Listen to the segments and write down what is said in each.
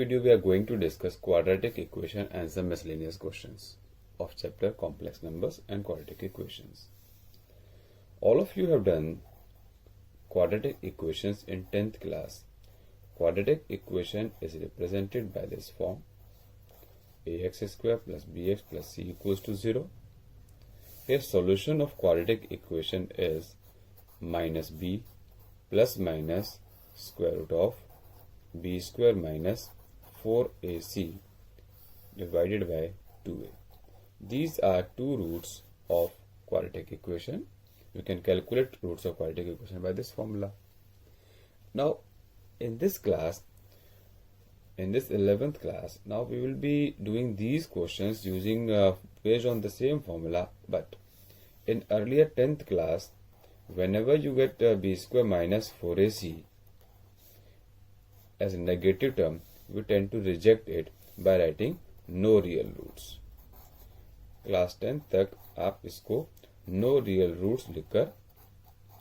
video we are going to discuss quadratic equation and some miscellaneous questions of chapter complex numbers and quadratic equations. All of you have done quadratic equations in 10th class. Quadratic equation is represented by this form: ax square plus bx plus c equals to 0. Here solution of quadratic equation is minus b plus minus square root of b square minus 4ac divided by 2a. These are two roots of quadratic equation. You can calculate roots of quadratic equation by this formula. Now in this class, in this 11th class, now we will be doing these questions using based on the same formula, but in earlier 10th class, whenever you get b square minus 4ac as a negative term, we tend to reject it by writing no real roots. Class 10 तक आप इसको no real roots लिखकर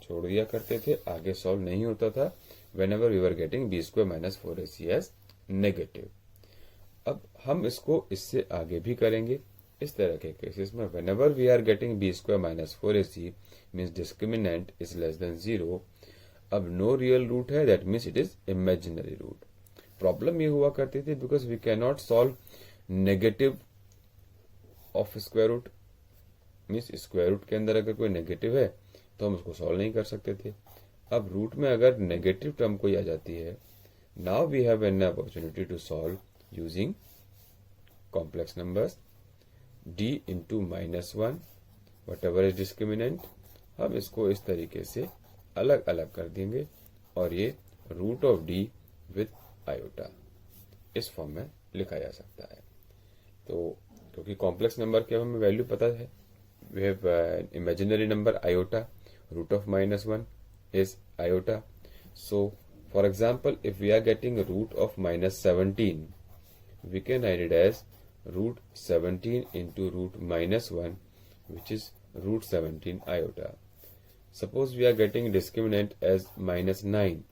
छोड़ दिया करते थे, आगे solve नहीं होता था whenever we were getting b square minus 4ac as negative. अब हम इसको इससे आगे भी करेंगे. इस तरह के केसेस में whenever we are getting b square minus 4ac means discriminant is less than 0. अब नो रियल रूट है, that means it is imaginary root. Problem ये हुआ करती थी because we can not solve negative of square root. Means square root के अंदर अगर कोई नेगेटिव है तो हम उसको सॉल्व नहीं कर सकते थे. अब रूट में अगर नेगेटिव टर्म कोई आ जाती है, now we have an opportunity to solve using complex numbers d into -1 whatever is discriminant. हम इसको इस तरीके से अलग अलग कर देंगे और ये root of d with iota इस फॉर्म में लिखा जा सकता है. तो क्योंकि कॉम्प्लेक्स नंबर के हमें वैल्यू पता है, we have imaginary number iota, root of -1 is iota. So for example, if we are getting a root of -17, we can write it as root 17 into root -1, which is root 17 iota. Suppose we are getting discriminant as -9,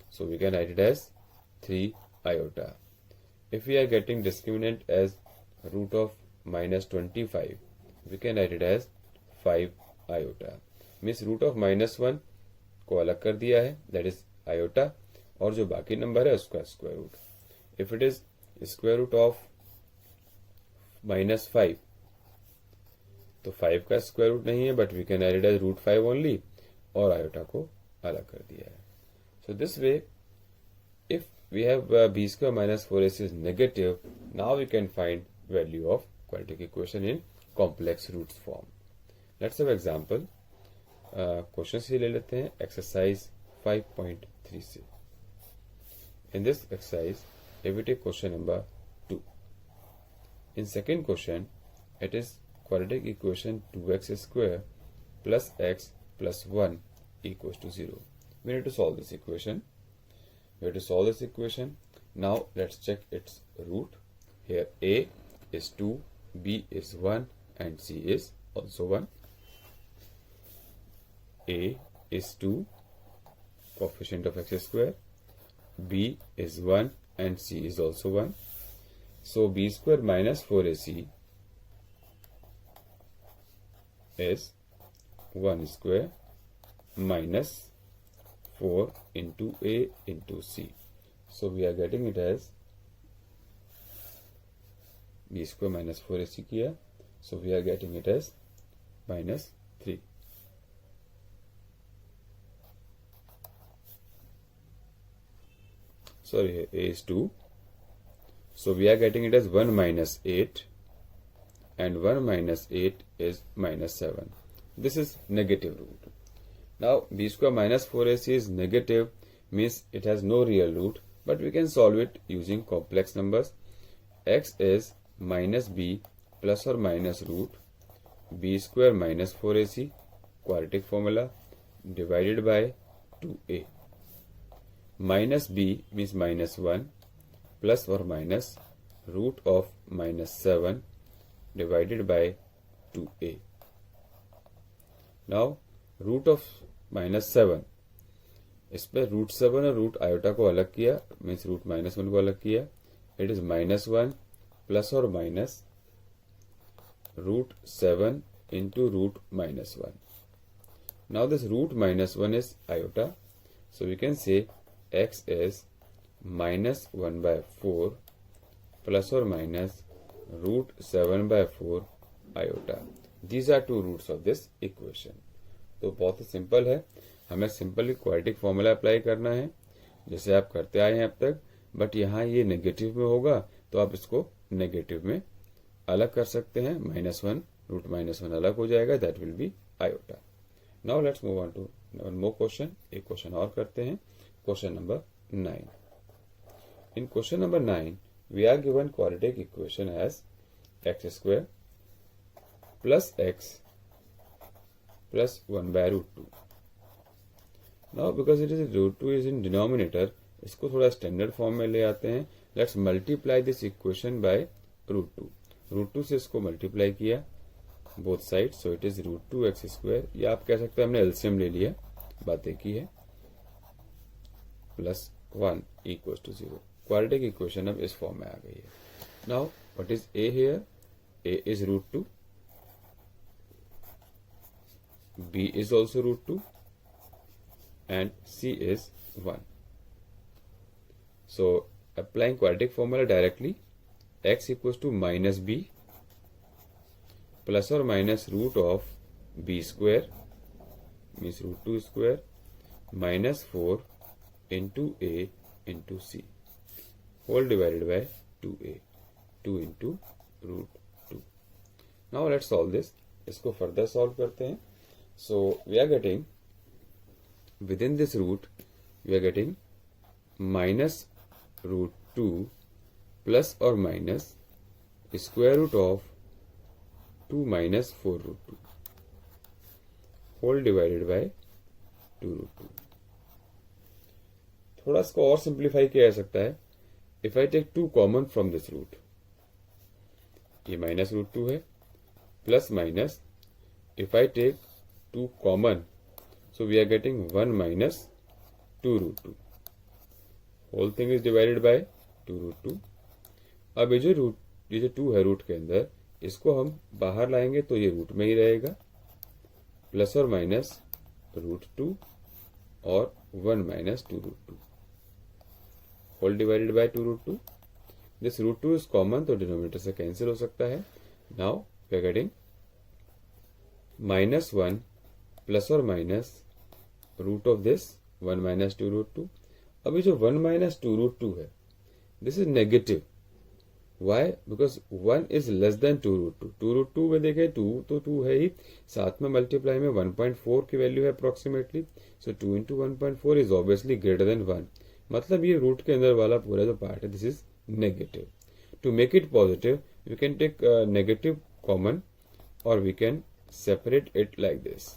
so we can write it as 3 iota. If we are getting discriminant as root of -25, we can write it as 5 iota. Means root of -1 को अलग कर दिया है, that is iota, और जो बाकी number है उसका square root. If it is square root of -5 तो 5 का स्क्वायर रूट नहीं है, but we can write as root 5 only, और आयोटा को अलग कर दिया है. So this way if we have b square minus 4ac is negative, now we can find value of quadratic equation in complex roots form. Let's have example. Question ही ले लेते हैं एक्सरसाइज 5.3 से. In this exercise if we take question number 2, in second question it is quadratic equation 2x square plus x plus 1 equals to 0. We need to solve this equation. Now let's check its root. Here a is 2, b is 1 and c is also 1. A is 2, coefficient of x square, b is 1 and c is also 1. So b square minus 4ac is 1 square minus 4 into a into c. So we are getting it as b square minus 4ac किया, so we are getting it as -3. Sorry, a is 2, so we are getting it as 1 minus 8, and 1 minus 8 is -7. This is negative root. Now b square minus 4ac is negative, means it has no real root, but we can solve it using complex numbers. X is minus b plus or minus root b square minus 4ac, quadratic formula, divided by 2a. Minus b means -1 plus or minus root of -7 divided by 2a. Now root of -7, इस पर root 7 और root iota को अलग किया, means root -1 को अलग किया, it is -1 plus or minus √7 into √-1. Now this √-1 is iota, so we can say x is -1/4 plus or minus √7/4 iota. These are two roots of this equation. तो बहुत ही simple है, हमें सिंपली क्वाड्रेटिक फॉर्मूला अप्लाई करना है जैसे आप करते आए हैं अब तक, बट यहाँ ये नेगेटिव में होगा तो आप इसको नेगेटिव में अलग कर सकते हैं, -1 √-1 अलग हो जाएगा, that will be iota. Now let's move on to one more question. एक क्वेश्चन और करते हैं, question number 9. In question number 9 we are given quadratic equation as x² plus x plus 1/√2. Now because it is √2 is in denominator, इसको थोड़ा standard form में ले आते हैं. Let's multiply this equation by √2. √2 से इसको मल्टीप्लाई किया both side, so it is √2x², या आप कह सकते हैं हमने एलसीएम ले लिया, बातें की है, +1 = 0. क्वाड्रेटिक इक्वेशन अब इस फॉर्म में आ गई है. Now what is a here? a is √2, b is also √2 and c is 1. So applying quadratic formula directly, x equals to -b plus or minus root of b square means √2 square minus 4 into a into c whole divided by 2a, 2 into √2. Now let's solve this. इसको further solve करते हैं. So we are getting within this root we are getting -√2 plus or minus square root of 2 minus 4√2 whole divided by 2√2. थोड़ा इसको और simplify किया जा सकता है. If I take 2 common from this root, ये -√2 है, plus minus if I take 2 common, so we are getting 1 minus 2√2 whole thing is divided by 2√2. अब ये जो 2 है रूट के अंदर, इसको हम बाहर लाएंगे तो ये रूट में ही रहेगा, प्लस और माइनस √2 और 1 minus 2√2 whole divided by 2√2. This √2 is common, तो डिनोमिनेटर से कैंसिल हो सकता है. Now we are getting -1 plus और minus root of this 1 minus 2√2. अभी जो 1 minus 2√2 है, this is negative. Why? Because 1 is less than 2√2. 2√2 में देखें 2 तो 2 है ही, साथ में मल्टीप्लाई में 1.4 की वैल्यू है approximately, so 2 into 1.4 is obviously greater than 1. मतलब ये रूट के अंदर वाला पूरा जो पार्ट है this is negative. To make it positive we can take negative common और we can separate it like this,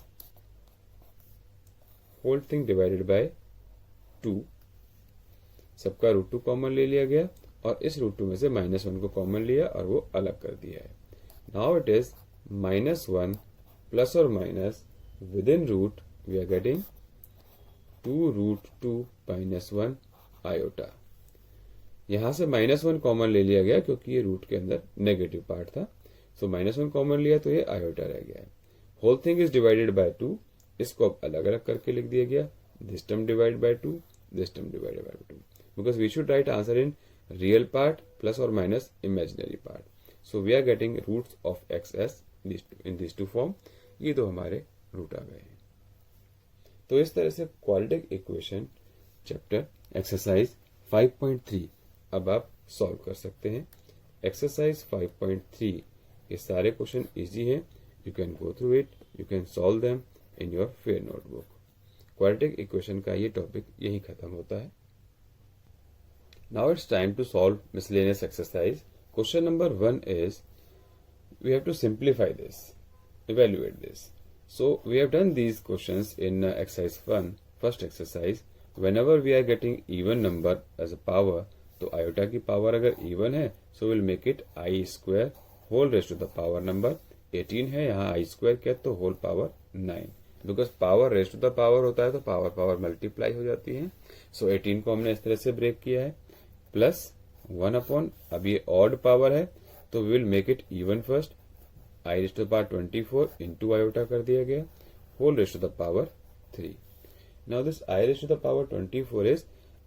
whole thing divided by 2. सबका √2 कॉमन ले लिया गया और इस √2 में से -1 को कॉमन लिया और वो अलग कर दिया है. नाउ इट इज -1 प्लस और minus within root we are getting 2√2 - 1 iota. यहां से -1 कॉमन ले लिया गया क्योंकि ये रूट के अंदर नेगेटिव पार्ट था, सो -1 कॉमन लिया तो ये आयोटा रह गया है. Whole thing is divided by 2. इसको अब अलग अलग करके लिख दिया गया, this term divide by 2, this term divided by 2, because we should write answer in real part plus और minus imaginary part. So we are getting roots of x s in this two form. ये तो हमारे root आ गए हैं. तो इस तरह से क्वाड्रेटिक इक्वेशन चैप्टर एक्सरसाइज 5.3 अब आप सॉल्व कर सकते हैं. एक्सरसाइज 5.3 ये सारे क्वेश्चन इजी हैं. You can go through it, you can solve them in your fair notebook. Quadratic equation का ये टॉपिक यही खत्म होता है. Now it's time to solve miscellaneous exercise. Question number 1 is we have to simplify this, evaluate this. So we have done these questions in exercise 1, first exercise. Whenever we are getting even number as a power, तो iota की power अगर even है so we'll make it i² whole raised to the power number. 18 है, यहाँ i² क्या तो whole power 9. Because power raised to the power होता है तो पावर पावर मल्टीप्लाई हो जाती है. सो 18 को हमने इस तरह से ब्रेक किया है, प्लस 1 अपॉन, अब ये ऑड पावर है तो we will make it even first, I raise to the power 24 into iota कर दिया गया, whole raise to the power 3. Now this I raise to the power 24 is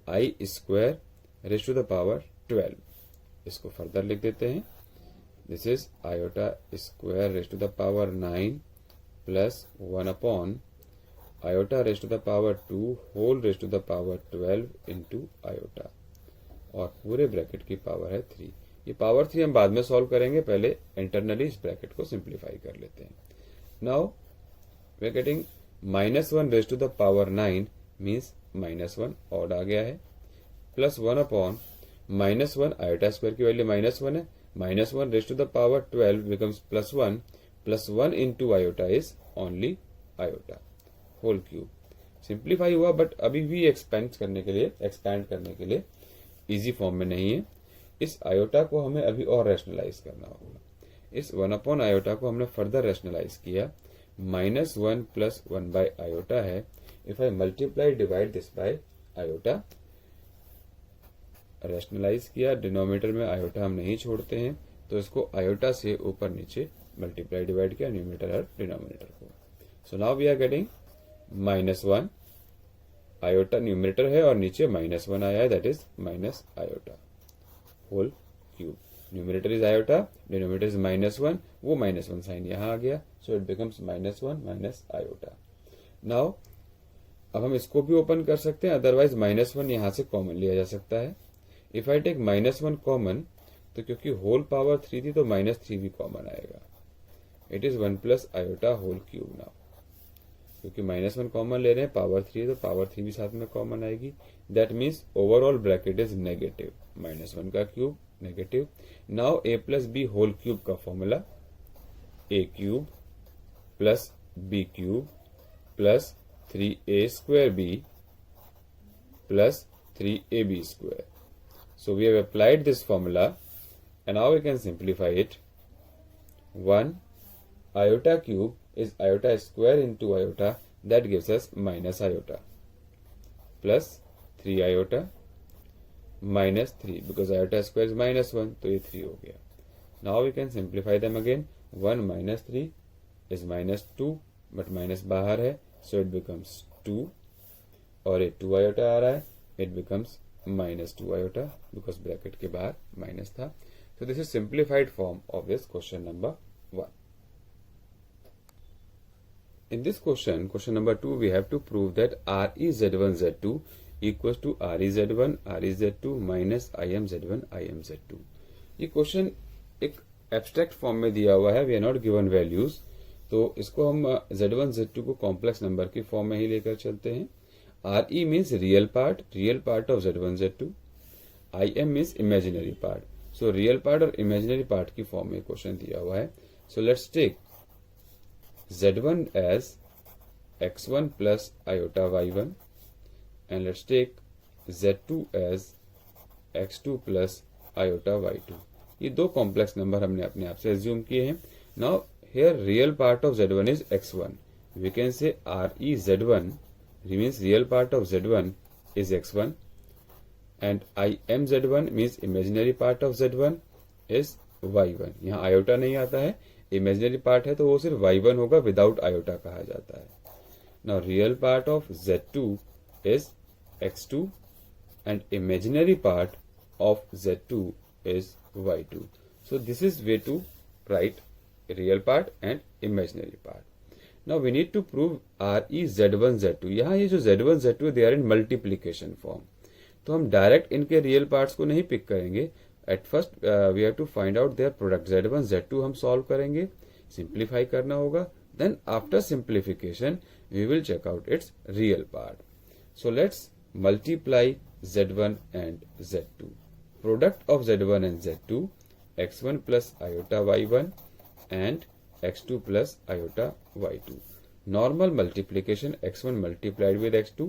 I square raise to the power 12. इसको further लिख देते हैं. This is iota square raise to the power 9 plus 1 upon iota raise to the power 2 whole raise to the power 12 into iota, और पूरे bracket की power है 3. ये power 3 हम बाद में सॉल्व करेंगे, पहले इंटरनली इस ब्रैकेट को सिंप्लीफाई कर लेते हैं. Now we are getting -1 raise to the power 9 means -1 odd आ गया है, प्लस 1 अपॉन -1 आयोटा स्क्वायर की वैल्यू -1 है, -1 raise to the power 12 becomes plus 1 into iota is only iota whole cube. Simplify हुआ बट अभी भी एक्सपेंड करने के लिए इजी फॉर्म में नहीं है. इस आयोटा को हमें अभी और रैशनलाइज करना होगा. इस 1 अपॉन आयोटा को हमने फर्दर रैशनलाइज किया, -1 प्लस 1 बाय आयोटा है. If I multiply divide this by iota, rationalise किया, डिनोमिनेटर में आयोटा हम नहीं छोड़ते हैं, तो इसको आयोटा से ऊपर नीचे मल्टीप्लाई डिवाइड किया, न्यूमरेटर और डिनोमिनेटर को. So now we are getting -1 iota numerator है और नीचे -1 आया है, that is minus iota whole cube. Numerator is iota, denominator is -1, वो -1 साइन यहां आ गया, so it becomes -1 minus iota. Now अब हम इसको भी ओपन कर सकते हैं, अदरवाइज -1 यहां से कॉमन लिया जा सकता है. इफ आई टेक -1 कॉमन, तो क्योंकि होल पावर 3 थी तो -3 भी कॉमन आएगा. It is 1 plus iota whole cube. Now क्योंकि -1 कॉमन ले रहे हैं, पावर 3 है तो पावर 3 भी साथ में कॉमन आएगी. That means overall bracket is negative, -1 का cube negative. Now a plus b whole cube का formula, a cube plus b cube plus 3a square b plus 3ab square. So we have applied this formula and now we can simplify it. 1 iota cube is iota square into iota, that gives us minus iota, plus 3 iota minus 3 because iota square is -1, तो ये 3 हो गया. Now we can simplify them again. 1 minus 3 is -2 but minus बाहर है, so it becomes 2, और ये 2 iota आ रहा है, it becomes -2 iota because bracket के बाहर माइनस था. So this is simplified form of this question number 1. In this question number 2, we have to prove that ReZ1Z2 equals to ReZ1 ReZ2 minus IMZ1 IMZ2. ये question एक abstract form में दिया हुआ है, we are not given values, तो इसको हम Z1 Z2 को कॉम्प्लेक्स नंबर की फॉर्म में ही लेकर चलते हैं. RE means real part of Z1 Z2. IM means imaginary part. So real part और imaginary part की फॉर्म में क्वेश्चन दिया हुआ है. So let's take Z1 as x1 plus iota y1 and let's take Z2 as x2 plus iota y2. ये दो complex number हमने अपने आप से एज्यूम किए हैं. Now here real part of Z1 is x1. We can say ReZ1 means real part of Z1 is x1 and IMZ1 means imaginary part of Z1 is y1. यहाँ iota नहीं आता है, इमेजिनरी पार्ट है तो वो सिर्फ y1 होगा, without iota कहा जाता है. Now real part of Z2 is x2 and imaginary part of Z2 is y2. So this is way to write real part and imaginary part. Now we need to prove ReZ1 Z2. यहाँ ये जो Z1 Z2 they are in multiplication form. तो हम direct इनके real parts को नहीं pick करेंगे. At first we have to find out their product. Z1 Z2 हम सॉल्व करेंगे, सिंप्लीफाई करना होगा. Then after simplification we will check out its real part. So let's multiply Z1 and Z2. Product of Z1 and Z2 x1 plus iota y1 and x2 plus iota y2. Normal multiplication x1 multiplied with x2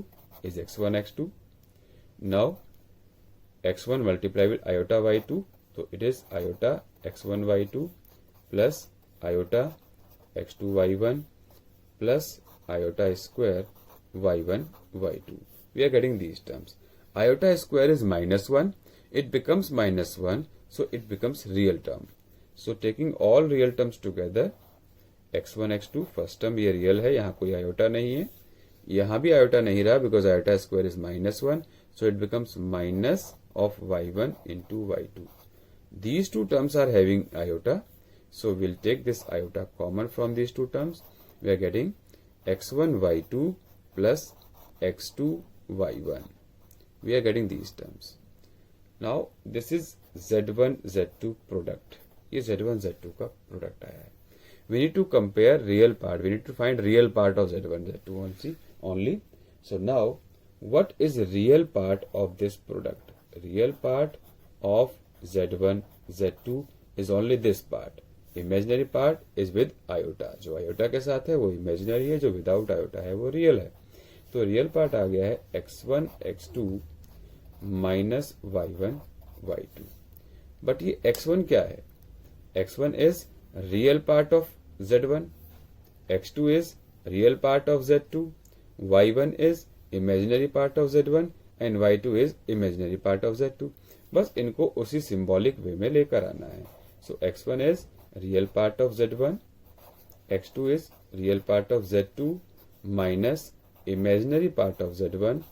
is x1 x2. Now x1 multiplied with iota y2, so it is iota x1 y2 plus iota x2 y1 plus iota square y1 y2. We are getting these terms. Iota square is -1. it becomes -1, so it becomes real term. So taking all real terms together, x1 x2 first term ये real है, यहाँ कोई iota नहीं है, यहाँ भी iota नहीं रहा because iota square is -1, so it becomes minus of y1 into y2. These two terms are having iota, so we'll take this iota common from these two terms. We are getting x1 y2 plus x2 y1. We are getting these terms. Now this is z1 z2 product. ये z1 z2 का product आया है. We need to compare real part. We need to find real part of z1 z2 only. So now what is real part of this product? Real part of z1 z2 is only this part. Imaginary part is with iota. जो iota के साथ है वो imaginary है, जो without iota है वो real है. तो real part आ गया है x1 x2 minus y1 y2. But ये x1 क्या है? x1 is real part of z1, x2 is real part of z2, y1 is imaginary part of z1 and y2 is imaginary part of z2. बस इनको उसी symbolic way में लेकर आना है. So x1 is real part of z1, x2 is real part of z2 minus imaginary part of z1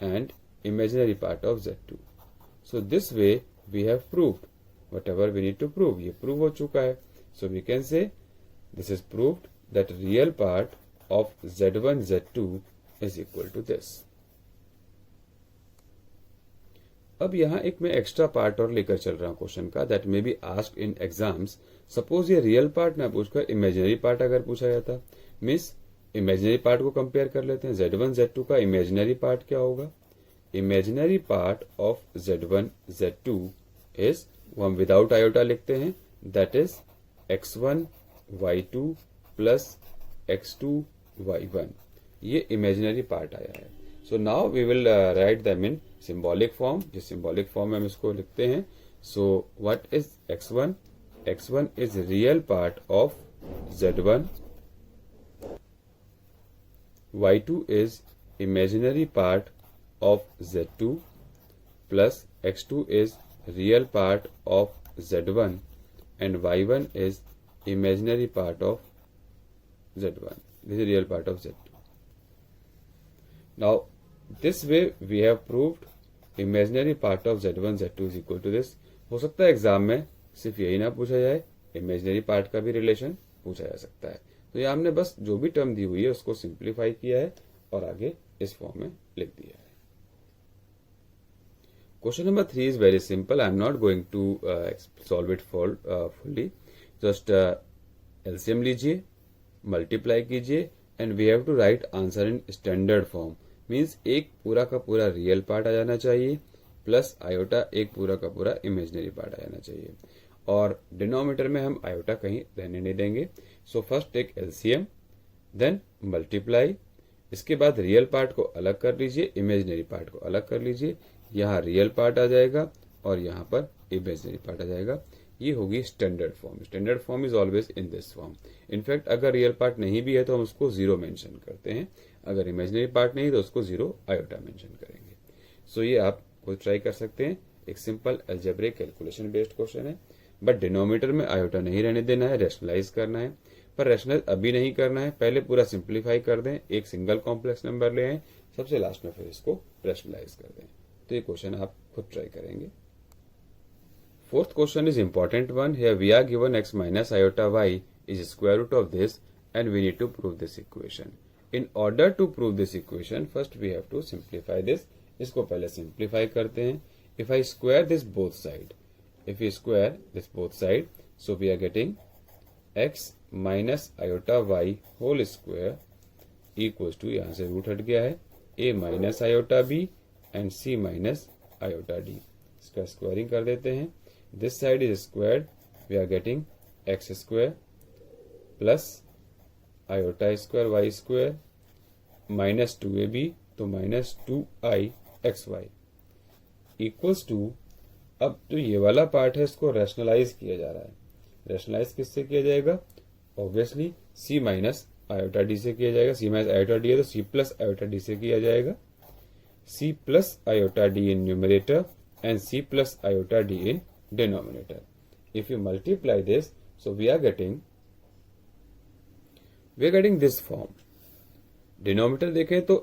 and imaginary part of z2. So this way we have proved whatever we need to prove. ये prove हो चुका है. So we can say this is proved that real part of z1 z2 is equal to this. अब यहाँ एक मैं extra part और लेकर चल रहा हूँ क्वेश्चन का, that may be asked in exams. Suppose ये रियल पार्ट ना पूछकर इमेजिनरी पार्ट अगर पूछा जाता, मीन्स इमेजिनरी पार्ट को कंपेयर कर लेते हैं. z1 z2 का इमेजिनरी पार्ट क्या होगा? Imaginary part of z1 z2 is, वो हम विदाउट आयोटा लिखते हैं, that is x1 y2 plus x2 y1. ये इमेजिनरी पार्ट आया है. So now we will write them in symbolic form. जिस सिंबॉलिक फॉर्म में हम इसको लिखते हैं. So what is x1? x1 is real part of z1, y2 is imaginary part of z2 plus x2 is real part of z1 and y1 is imaginary part of z1. This is real part of z2. Now this way we have proved imaginary part of z1 z2 is equal to this. हो सकता है exam में सिर्फ यही ना पूछा जाए, imaginary part का भी रिलेशन पूछा जा सकता है. तो ये हमने बस जो भी टर्म दी हुई है उसको सिंप्लीफाई किया है और आगे इस फॉर्म में लिख दिया है. Question number 3 is very simple. I am not going to solve it fully. Just LCM लीजिए, multiply कीजिए and we have to write answer in standard form. Means एक पूरा का पूरा real part आ जाना चाहिए प्लस आयोटा एक पूरा का पूरा imaginary part आ जाना चाहिए. और डिनोमिनेटर में हम आयोटा कहीं रहने नहीं देंगे. So first take LCM, then multiply. इसके बाद रियल पार्ट को अलग कर लीजिए, इमेजिनरी पार्ट को अलग कर लीजिए. यहाँ रियल पार्ट आ जाएगा और यहाँ पर इमेजिनरी पार्ट आ जाएगा. ये होगी standard form. Standard form is always in this form. In fact अगर रियल पार्ट नहीं भी है तो हम उसको 0 मेंशन करते हैं, अगर इमेजिनरी पार्ट नहीं तो उसको 0 आयोटा मेंशन करेंगे. सो ये आप खुद ट्राई कर सकते हैं. एक simple algebraic calculation based question है, बट डिनोमिनेटर में आयोटा नहीं रहने देना है, रैशनलाइज करना है. पर रैशनलाइज अभी नहीं करना है, पहले पूरा सिंप्लीफाई कर दें, एक सिंगल कॉम्प्लेक्स नंबर ले आए, सबसे लास्ट में फिर इसको रैशनलाइज कर दें. तो ये क्वेश्चन आप खुद ट्राई करेंगे. Fourth question is important one. Here we are given x minus iota y is square root of this and we need to prove this equation. In order to prove this equation first we have to simplify this. इसको पहले simplify करते हैं. If I square this both side, if we square this both side, so we are getting x minus iota y whole square equals to, यहाँ से root हट गया है, a minus iota b and c minus iota d. इसका squaring कर देते हैं. this side is squared, we are getting x square plus iota square y square minus 2ab, तो minus 2i xy equals to, अब तो ये वाला part है इसको रैशनलाइज किया जा रहा है. रैशनलाइज किससे किया जाएगा? Obviously c minus iota D से किया जाएगा. c माइनस आयोटा डी है तो c प्लस आयोटा डी से किया जाएगा. c plus iota D in numerator and c plus iota d in denominator. If you multiply this, so we are getting this form. Denominator देखें तो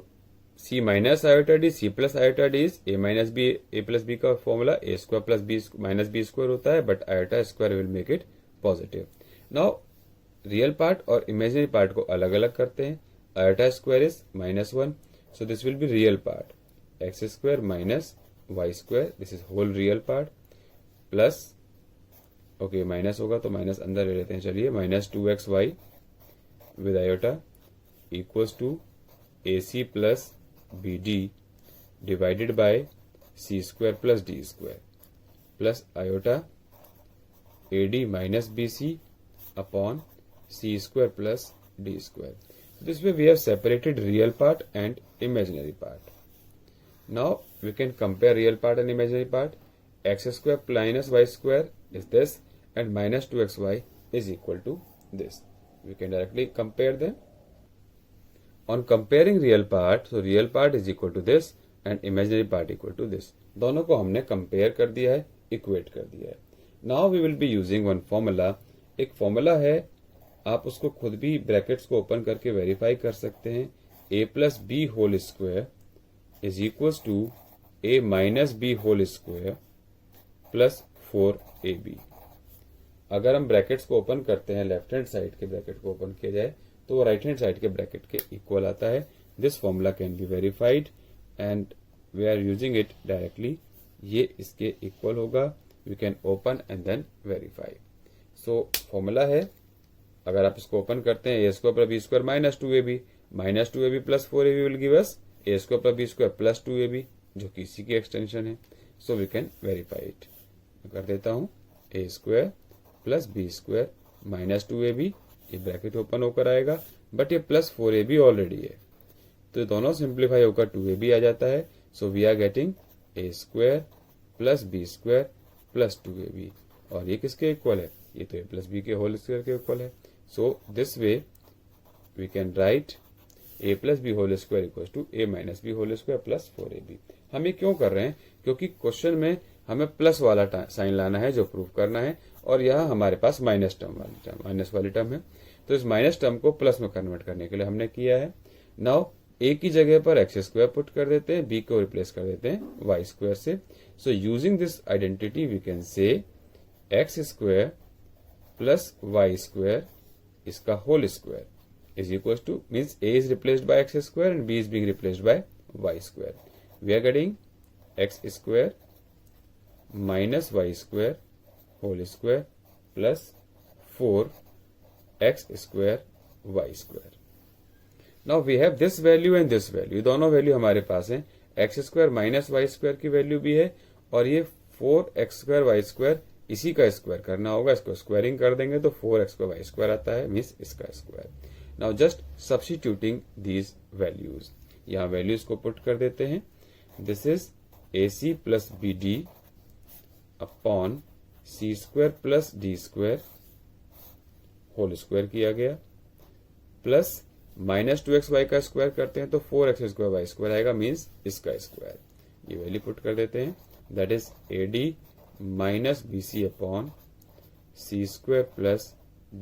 c minus iota d, c plus iota d is a minus b, a plus b का formula a square plus b minus b square होता है, but iota square will make it positive. Now real part और imaginary part को अलग अलग करते हैं. iota square is -1, so this will be real part. x square minus y square, this is whole real part, plus okay minus होगा तो minus अंदर ले लेते हैं. चलिए -2xy with iota equals to ac plus bd divided by c square plus d square plus iota ad minus bc upon c square plus d square. This way we have separated real part and imaginary part. Now we can compare real part and imaginary part. X square minus y square is this, and minus 2xy is equal to this. We can directly compare them. On comparing real part, so real part is equal to this and imaginary part equal to this. दोनों को हमने compare कर दिया है, equate कर दिया है. Now we will be using one formula. एक formula है, आप उसको खुद भी ब्रैकेट्स को ओपन करके वेरीफाई कर सकते हैं. a plus b whole square is equals to a minus b whole square plus 4ab. अगर हम ब्रैकेट्स को ओपन करते हैं, लेफ्ट हैंड साइड के ब्रैकेट को ओपन किया जाए तो वो राइट हैंड साइड के ब्रैकेट के इक्वल आता है. This formula can be verified and we are using it directly. ये इसके इक्वल होगा. We can open and then verify. So formula है, अगर आप इसको ओपन करते हैं a square plus b square minus two a b plus 4ab will give us a square plus b square plus 2ab, जो कि इसी की एक्सटेंशन है. So we can verify it. कर देता हूं a square plus b square minus 2ab, ये bracket open होकर आएगा, बट ये प्लस 4ab ऑलरेडी है तो दोनों सिंप्लीफाई होकर 2ab आ जाता है. So we are getting a square plus b square plus 2ab. और ये किसके इक्वल है? ये तो ए प्लस बी के होल स्क्वायर के इक्वल है. So this way we can write a plus b whole square equal to a minus b whole square plus 4ab. हम ये क्यों कर रहे हैं? क्योंकि क्वेश्चन में हमें प्लस वाला साइन लाना है जो प्रूव करना है, और यहाँ हमारे पास माइनस वाली टर्म है. तो इस माइनस टर्म को प्लस में कन्वर्ट करने के लिए हमने किया है. नाउ ए की जगह पर एक्स स्क्वायर पुट कर देते हैं, बी को रिप्लेस कर देते हैं वाई स्क्वायर से. So using this identity we can say x square plus y square इसका whole square is equals to, means a is replaced by x square and b is being replaced by y square. We are getting x square minus y square whole square plus 4x square y square. Now we have this value and this value. दोनों value हमारे पास हैं. x square minus y square की value भी है, और ये 4x square Y square इसी का स्क्वायर करना होगा. इसको स्क्वायरिंग कर देंगे तो 4x स्क्वायर वाई स्क्वायर आता है, मीन्स इसका square. Now just substituting these values, यहाँ वैल्यूज को पुट कर देते हैं. This is AC plus BD upon C square plus D square whole square किया गया, प्लस माइनस 2xy का स्क्वायर करते हैं तो 4x स्क्वायर वाई स्क्वायर आएगा, मीन्स इसका स्क्वायर. ये वैल्यू पुट कर देते हैं. That is AD minus BC upon C square plus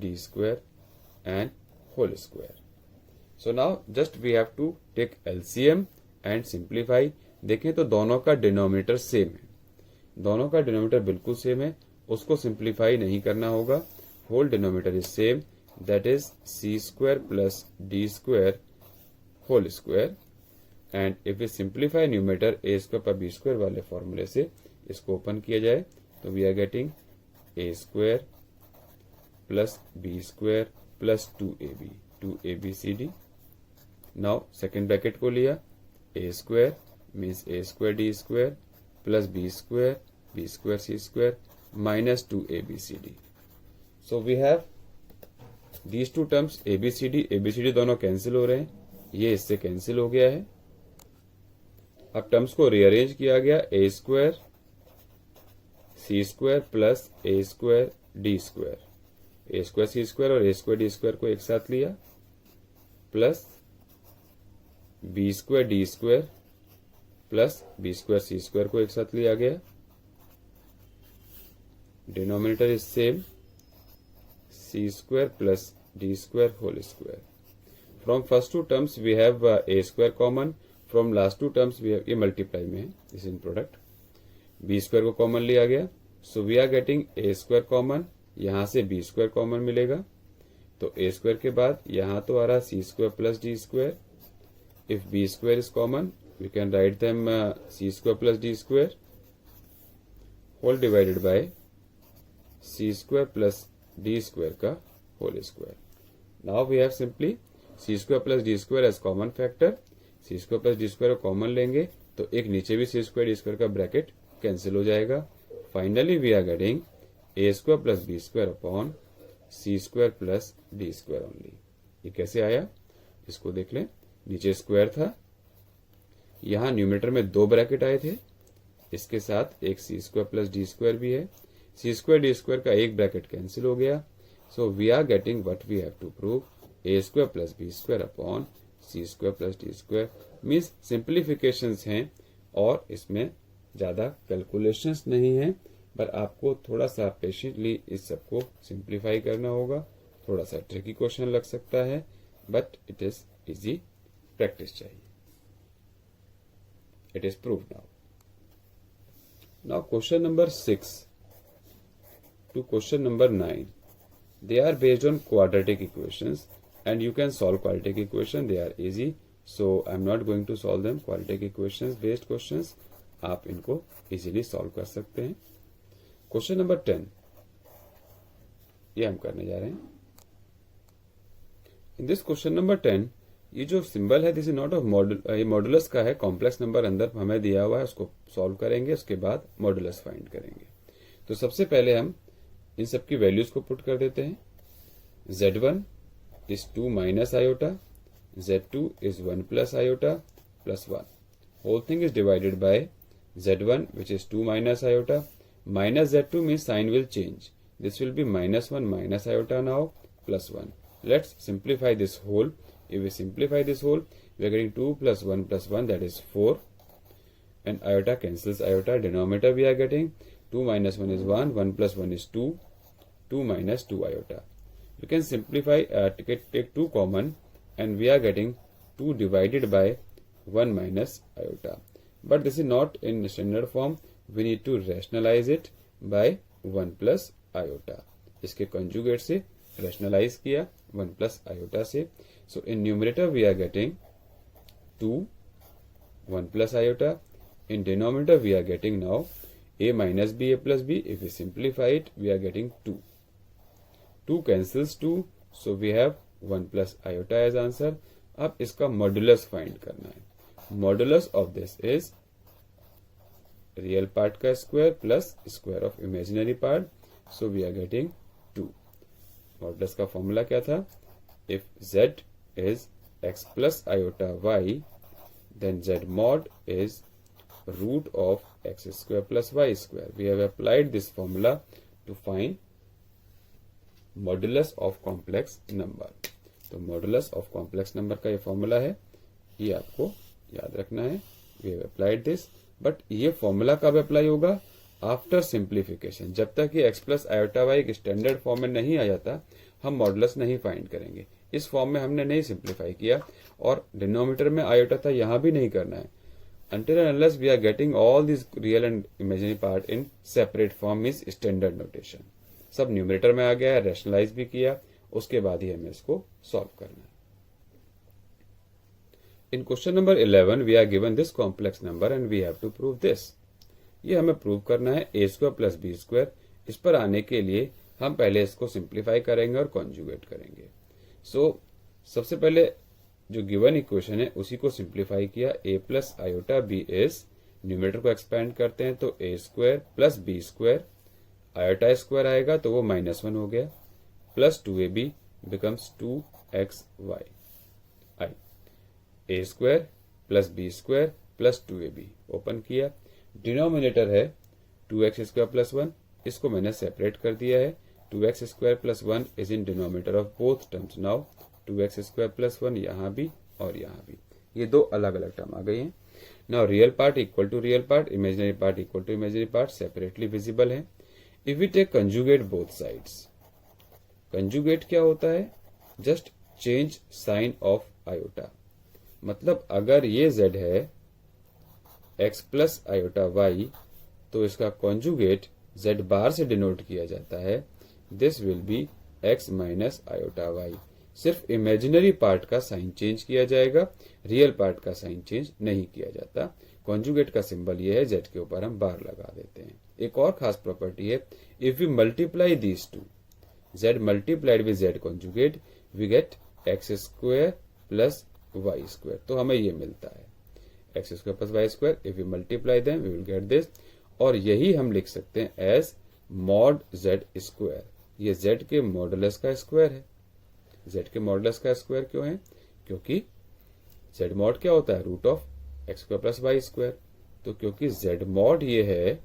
D square and whole square. So now just we have to take LCM and simplify. देखें तो दोनों का डिनोमिनेटर सेम है, दोनों का डिनोमिनेटर बिल्कुल सेम है, उसको सिंप्लीफाई नहीं करना होगा. Whole denominator is same, that is C square plus D square whole square. And if we simplify numerator A square पर B स्क्वायर वाले फॉर्मूले से इसको ओपन किया जाए तो we are getting A square plus B square plus 2ABCD. Now second bracket को लिया, a square means a square d square plus b square c square minus 2ABCD. So we have these two terms ABCD दोनों cancel हो रहे हैं, ये इससे cancel हो गया है. अब टर्म्स को रीअरेंज किया गया, a square c square plus a square d square, a square c square और ए स्क्वायर डी स्क्वायर को एक साथ लिया, plus b square d square plus b square c square को एक साथ लिया गया, denominator is same, c square plus d square whole square. From first two terms we have a square common, from last two terms we have, ये multiply में है, this in product, b square को common लिया गया, so we are getting a square common, यहाँ से b square common मिलेगा, तो a square के बाद यहाँ तो आ रहा c square plus d square. If b square is common, we can write them c square plus d square whole divided by c square plus d square का whole square. Now we have simply c square plus d square as common factor. c square plus d square को common लेंगे तो एक नीचे भी c square d square का bracket cancel हो जाएगा. Finally we are getting a square plus b square upon c square plus d square only. ये कैसे आया इसको देख लें. नीचे स्क्वायर था, यहाँ न्यूमरेटर में दो ब्रैकेट आए थे, इसके साथ एक सी स्क्वायर प्लस डी स्क्वायर भी है. सी स्क्वायर डी स्क्वायर का एक ब्रैकेट कैंसिल हो गया. So we are getting what we have to prove, a square plus b square upon c square plus d square. Means simplifications हैं और इसमें ज्यादा कैलकुलेशंस नहीं है, पर आपको थोड़ा सा पेशेंटली इस सबको सिंप्लीफाई करना होगा. थोड़ा सा ट्रिकी क्वेश्चन लग सकता है, but it is easy. Practice चाहिए. It is proved now. Now question number 6 to question number 9. They are based on quadratic equations and you can solve quadratic equation. They are easy. So I am not going to solve them. Quadratic equations based questions आप इनको easily solve कर सकते हैं. Question number 10 ये हम करने जा रहे हैं. In this question number 10 ये जो सिंबल है this is not of modulus का है, कॉम्प्लेक्स नंबर अंदर हमें दिया हुआ है, उसको सॉल्व करेंगे, उसके बाद मॉडुलस फाइंड करेंगे. तो सबसे पहले हम इन सब की वैल्यूज को पुट कर देते हैं. z1 is 2 minus iota, z2 is 1 plus iota plus 1. Whole thing is divided by z1 which is 2 minus iota minus z2 means sign will change, this will be -1 minus iota now plus 1. Let's simplify this whole. If we simplify this whole, we are getting 2 plus 1 plus 1, that is 4. And iota cancels iota. Denominator we are getting 2 minus 1 is 1, 1 plus 1 is 2, 2 minus 2 iota. You can simplify, take 2 common, and we are getting 2 divided by 1 minus iota. But this is not in standard form. We need to rationalize it by 1 plus iota. इसके conjugate से rationalize किया 1 plus iota से. So in numerator we are getting 2, 1 plus iota. In denominator we are getting now a minus b, a plus b. If we simplify it, we are getting 2. 2 cancels 2, so we have 1 plus iota as answer. अब इसका modulus find करना है. Modulus of this is real part का square plus square of imaginary part, so we are getting 2. Modulus का formula क्या था? If z is x plus iota y, then z mod is root of x square plus y square. We have applied this formula to find modulus of complex number. तो modulus of complex number का ये formula है, ये आपको याद रखना है. We have applied this, but ये फॉर्मूला कब अप्लाई होगा? After simplification. जब तक ये x प्लस आयोटा वाई एक स्टैंडर्ड फॉर्म में नहीं आ जाता, हम मॉडुलस नहीं फाइंड करेंगे. इस फॉर्म में हमने नहीं सिंप्लीफाई किया और डिनोमिनेटर में आयोटा था, यहां भी नहीं करना है. until and unless we are getting all these real and imaginary part in separate form is standard notation. सब न्यूमरेटर में आ गया है, रैशनलाइज भी किया, उसके बाद ही हमें इसको सॉल्व करना है. In question number 11 we are given this complex number and we have to prove this. ये हमें प्रूव करना है a square plus b square. इस पर आने के लिए हम पहले इसको सिंप्लीफाई करेंगे और कॉन्जुगेट करेंगे. सो सबसे पहले जो गिवन इक्वेशन है उसी को सिंप्लीफाई किया. a plus iota b is, numerator को एक्सपेंड करते हैं तो a square plus b square, iota square आएगा तो वो -1 हो गया, plus 2ab becomes 2xy. I a square plus b square plus 2ab open किया. डिनोमिनेटर है 2x स्क्वायर प्लस 1, इसको मैंने सेपरेट कर दिया है. 2x square plus 1 is in denominator of both terms. Now 2x square plus 1 यहाँ भी और यहाँ भी, ये दो अलग अलग टर्म आ गई हैं. Now real part equal to real part, imaginary part equal to imaginary part separately visible है. If we take conjugate both sides, conjugate क्या होता है? Just change sign of iota. मतलब अगर ये z है x प्लस आयोटा y, तो इसका कॉन्जुगेट z बार से डिनोट किया जाता है, this will B x minus iota y। सिर्फ इमेजिनरी पार्ट का साइन चेंज किया जाएगा, रियल पार्ट का साइन चेंज नहीं किया जाता। कॉन्जुगेट का सिंबल ये है, z के ऊपर हम बार लगा देते हैं। एक और खास प्रॉपर्टी है, if we multiply these two, z multiplied with z conjugate, we get x square plus y square. तो हमें ये मिलता है x square plus y square. If we multiply them we will get this, और यही हम लिख सकते हैं एज मॉड z स्क्वायर। ये z के मॉडुलस का स्क्वायर है। z के मॉडुलस का स्क्वायर क्यों है? क्योंकि z मॉड क्या होता है? Root of x square plus y square. तो क्योंकि z मॉड ये है,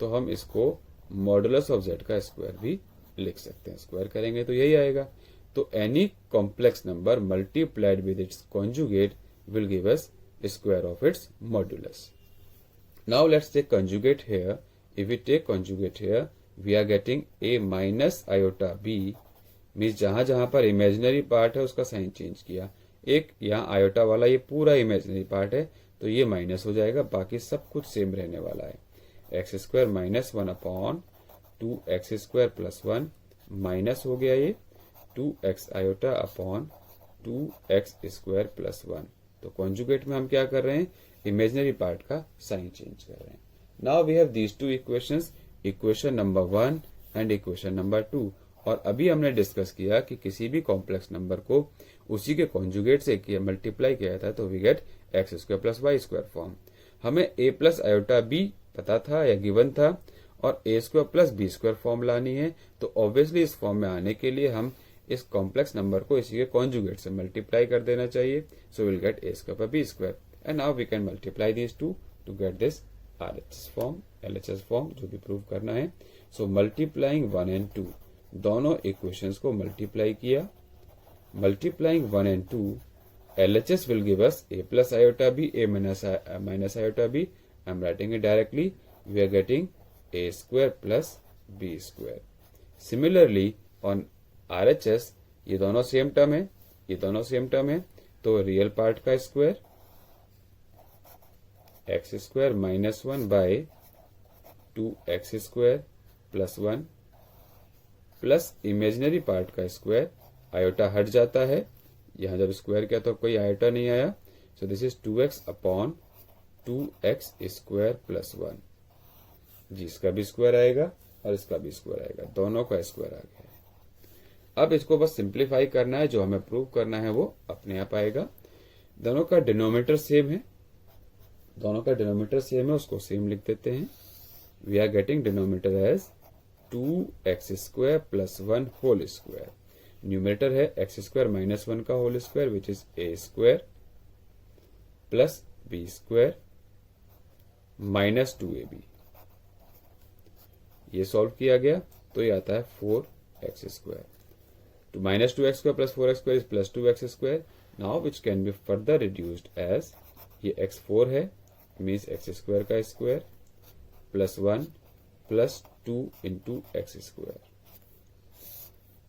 तो हम इसको मॉडुलस ऑफ z का स्क्वायर भी लिख सकते हैं। स्क्वायर करेंगे तो यही आएगा। तो any complex number multiplied with its conjugate will give us square of its modulus. Now let's take conjugate here. If we take conjugate here, we are getting a minus iota b, means जहां जहां पर imaginary part है उसका sign change किया। एक यहाँ iota वाला ये पूरा इमेजिनरी पार्ट है, तो ये माइनस हो जाएगा, बाकी सब कुछ सेम रहने वाला है। X square minus 1 upon 2x square plus 1 minus हो गया ये 2x iota upon 2x square plus 1। तो कॉन्जुगेट में हम क्या कर रहे हैं? इमेजिनरी पार्ट का साइन चेंज कर रहे हैं। Now we have these two equations, equation number 1 and equation number 2। और अभी हमने डिस्कस किया कि किसी भी कॉम्प्लेक्स नंबर को उसी के कॉन्जुगेट से किया मल्टीप्लाई किया था तो we get x square plus y square form. हमें a प्लस आयोटा b पता था या गिवन था, और a square plus b square form लानी है। तो ऑब्वियसली इस फॉर्म में आने के लिए हम इस कॉम्प्लेक्स नंबर को इसी के कॉन्जुगेट से मल्टीप्लाई कर देना चाहिए। So will get a square plus b square, and now we can multiply this to get this RHS form, LHS form, जो भी प्रूव करना है। सो मल्टीप्लाइंग 1 एंड 2, दोनों इक्वेशंस को मल्टीप्लाई किया। Multiplying 1 and 2, LHS will give us a plus iota b, a minus iota b. I'm writing it directly. We are getting a square plus b square. Similarly, on RHS, ये दोनों same term है, ये दोनों same term है, तो real part का square x square minus 1 by 2x square plus 1 plus imaginary part का square, iota हट जाता है, यहां जब स्क्वायर किया तो कोई आयोटा नहीं आया। So this is 2x upon 2x square plus 1। जी, इसका भी स्क्वायर आएगा और इसका भी स्क्वायर आएगा, दोनों का स्क्वायर आ गया है। अब इसको बस सिंप्लीफाई करना है, जो हमें प्रूव करना है वो अपने आप आएगा। दोनों का डिनोमिनेटर सेम है, दोनों का डिनोमिनेटर सेम है, उसको सेम लिख देते हैं। We are getting denominator as 2x square plus 1 whole square. Numerator है एक्स स्क्वायर माइनस 1 का whole square which is a square plus b square minus 2ab। ये सॉल्व किया गया तो ये आता है 4x स्क्वायर। तो minus 2x square plus 4x square is plus 2x square. Now which can be further reduced as, ये x4 है, मीन्स एक्स स्क्वायर का स्क्वायर प्लस 1 प्लस 2 इंटू एक्स स्क्वायर।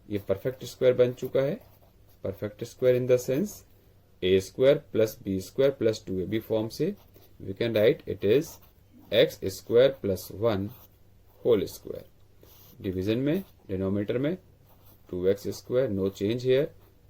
ये परफेक्ट स्क्वायर बन चुका है। Perfect square in the sense a square plus b square plus 2ab form से we can write it is x square plus 1 whole square. Division में denominator में 2x square, no change here,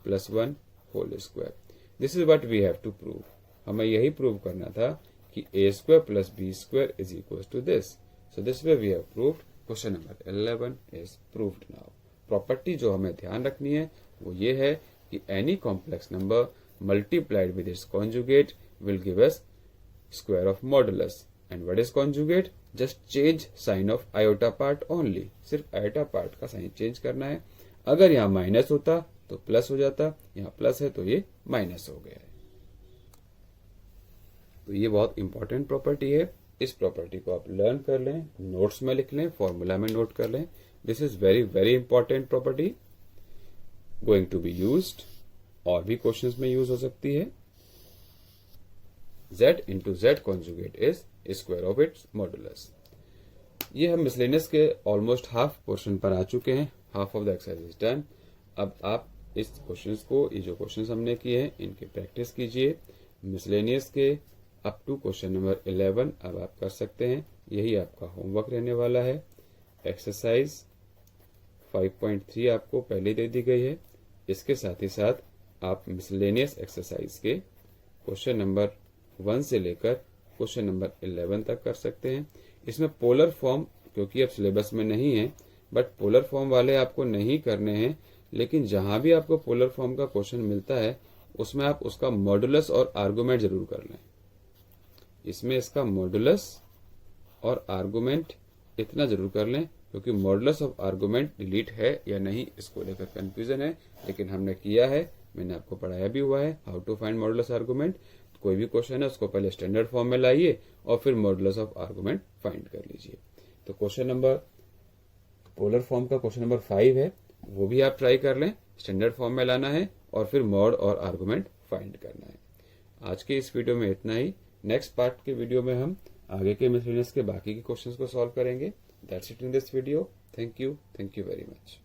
plus 1 whole square. This is what we have to prove. हमें यही prove करना था कि a square plus b square is equal to this. So this way we have proved. Question number 11 is proved now. Property जो हमें ध्यान रखनी है वो ये है कि any complex number multiplied with its conjugate will give us square of modulus. And what is conjugate? Just change sign of iota part only. सिर्फ आयोटा पार्ट का साइन चेंज करना है। अगर यहाँ माइनस होता तो प्लस हो जाता, यहाँ प्लस है तो ये माइनस हो गया है। तो ये बहुत इंपॉर्टेंट प्रॉपर्टी है। इस प्रॉपर्टी को आप लर्न कर लें, नोट्स में लिख लें, फॉर्मूला में नोट कर लें। This is very very important property, going to be used, और भी क्वेश्चंस में यूज हो सकती है। z into z conjugate is square of its modulus. ये हम मिसलेनियस के ऑलमोस्ट हाफ पोर्शन पर आ चुके हैं, half of the exercise is done. अब आप इस क्वेश्चंस को, ये जो क्वेश्चंस हमने किए हैं इनकी प्रैक्टिस कीजिए। मिसलेनियस के अप टू क्वेश्चन नंबर 11 अब आप कर सकते हैं, यही आपका होमवर्क रहने वाला है। एक्सरसाइज 5.3 आपको पहले दे दी गई है, इसके साथ ही साथ आप मिसलेनियस एक्सरसाइज के क्वेश्चन नंबर 1 से लेकर क्वेश्चन नंबर 11 तक कर सकते हैं। इसमें पोलर फॉर्म क्योंकि अब सिलेबस में नहीं है, बट पोलर फॉर्म वाले आपको नहीं करने हैं, लेकिन जहां भी आपको पोलर फॉर्म का क्वेश्चन मिलता है उसमें आप उसका मॉडुलस और आर्गुमेंट जरूर कर लें। इसमें इसका मॉडुलस और आर्गुमेंट इतना जरूर कर लें, क्योंकि मॉडुलस ऑफ आर्गुमेंट डिलीट है या नहीं इसको लेकर कंफ्यूजन है, लेकिन हमने किया है, मैंने आपको पढ़ाया भी हुआ है how to find modulus argument. कोई भी क्वेश्चन है उसको पहले स्टैंडर्ड फॉर्म में लाइए और फिर मॉडुलस ऑफ आर्गुमेंट फाइंड कर लीजिए। तो क्वेश्चन नंबर पोलर फॉर्म का क्वेश्चन नंबर 5 है, वो भी आप ट्राई कर लें, स्टैंडर्ड फॉर्म में लाना है और फिर मॉड और आर्गुमेंट फाइंड करना है। आज के इस वीडियो में इतना ही। नेक्स्ट पार्ट के वीडियो में हम आगे के मिसलेनियस के बाकी के क्वेश्चंस को सॉल्व करेंगे। That's it in this video. Thank you very much.